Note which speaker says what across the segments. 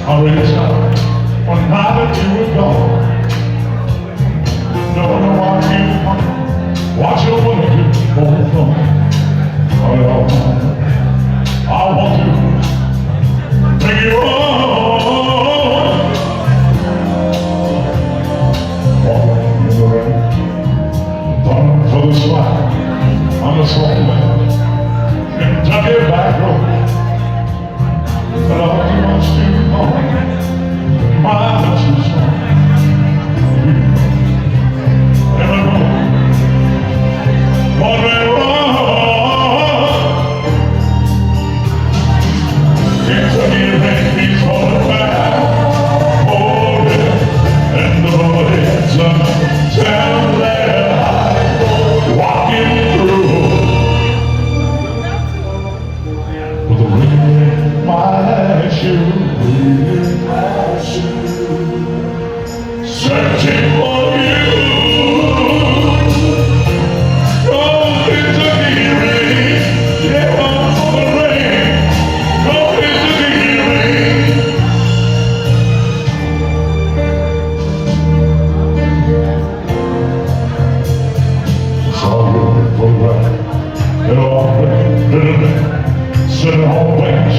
Speaker 1: I reached out one night that you were gone. Never know why you come. Watch your way to hold from. I want to take you on. Walking in the rain, running for the slide on the slow man, Kentucky back road. But I want you much too long, my precious song. Never know what went wrong. Kentucky rain keeps falling back, oh yeah, and the bullets are down there, walking through with the rain in my shoes, searching for you. Oh, Kentucky rain, yeah, for the rain. Oh, Kentucky rain. It's all good for the ride. It'll all rain, little bit, sitting on the bench,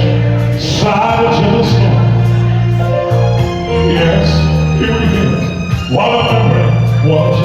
Speaker 1: side to the snow. Yes, here we go. What a memory, what a